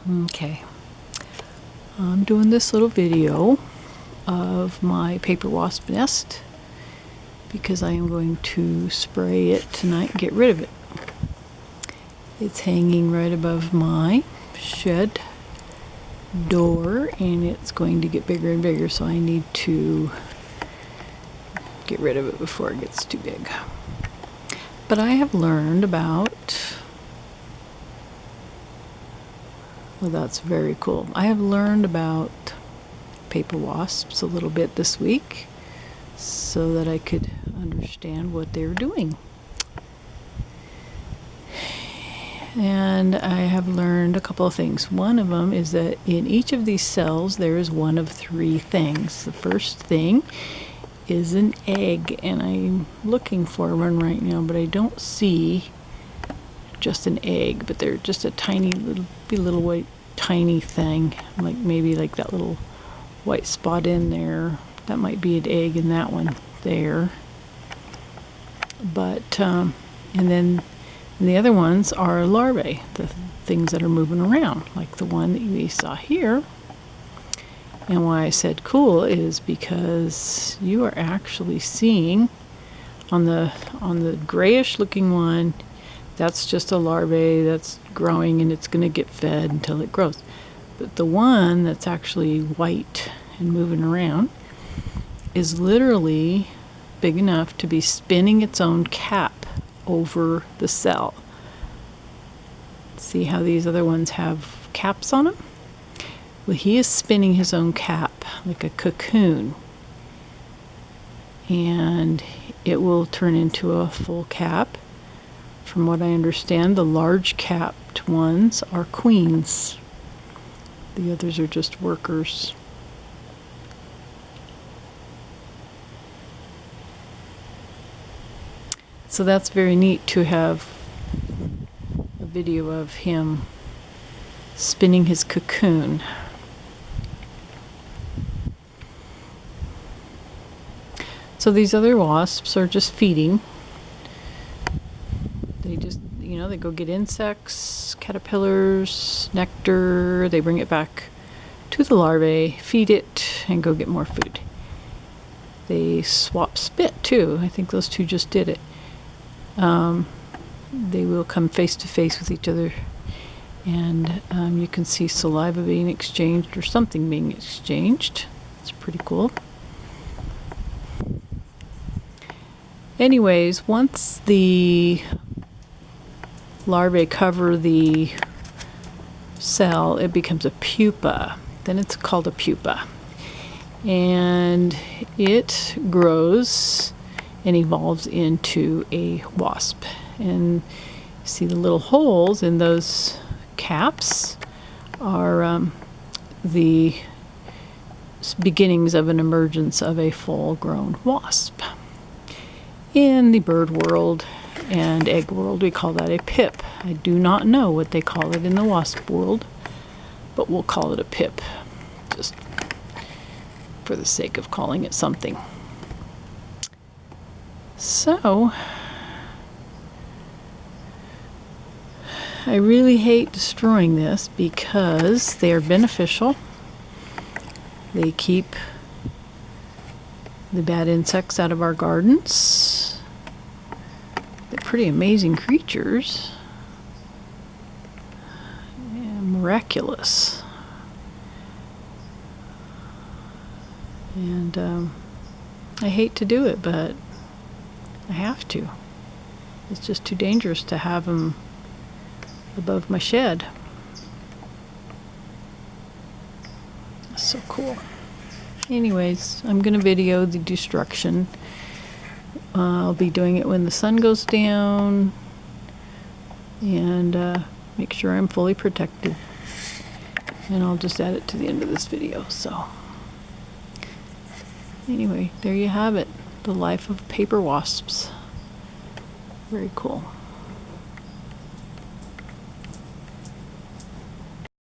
Okay, I'm doing this little video of my paper wasp nest because I am going to spray it tonight and get rid of it. It's hanging right above my shed door and it's going to get bigger and bigger, so I need to get rid of it before it gets too big. But I have learned about, well, that's very cool. I have learned about paper wasps a little bit this week so that I could understand what they're doing. And I have learned a couple of things. One of them is that in each of these cells there is one of three things. The first thing is an egg, and I'm looking for one right now, but I don't see just an egg, but they're just a tiny little white tiny thing, like maybe like that little white spot in there. That might be an egg in that one there. But and then the other ones are larvae, the things that are moving around, like the one that we saw here. And why I said cool is because you are actually seeing on the grayish looking one, that's just a larvae that's growing and it's going to get fed until it grows. But the one that's actually white and moving around is literally big enough to be spinning its own cap over the cell. See how these other ones have caps on them? Well, he is spinning his own cap like a cocoon, and it will turn into a full cap. From what I understand, the large capped ones are queens. The others are just workers. So that's very neat to have a video of him spinning his cocoon. So these other wasps are just feeding. They just, they go get insects, caterpillars, nectar, they bring it back to the larvae, feed it, and go get more food. They swap spit too. I think those two just did it. They will come face to face with each other, and you can see saliva being exchanged or something being exchanged. It's pretty cool. Anyways, once the larvae cover the cell, it becomes a pupa. Then it's called a pupa. And it grows and evolves into a wasp. And see the little holes in those caps are the beginnings of an emergence of a full-grown wasp. In the bird world and egg world, we call that a pip. I do not know what they call it in the wasp world, but we'll call it a pip, just for the sake of calling it something. So, I really hate destroying this because they are beneficial. They keep the bad insects out of our gardens. They're pretty amazing creatures. And miraculous. And I hate to do it, but I have to. It's just too dangerous to have them above my shed. So cool. Anyways, I'm going to video the destruction. I'll be doing it when the sun goes down and make sure I'm fully protected. And I'll just add it to the end of this video. So anyway, there you have it. The life of paper wasps. Very cool.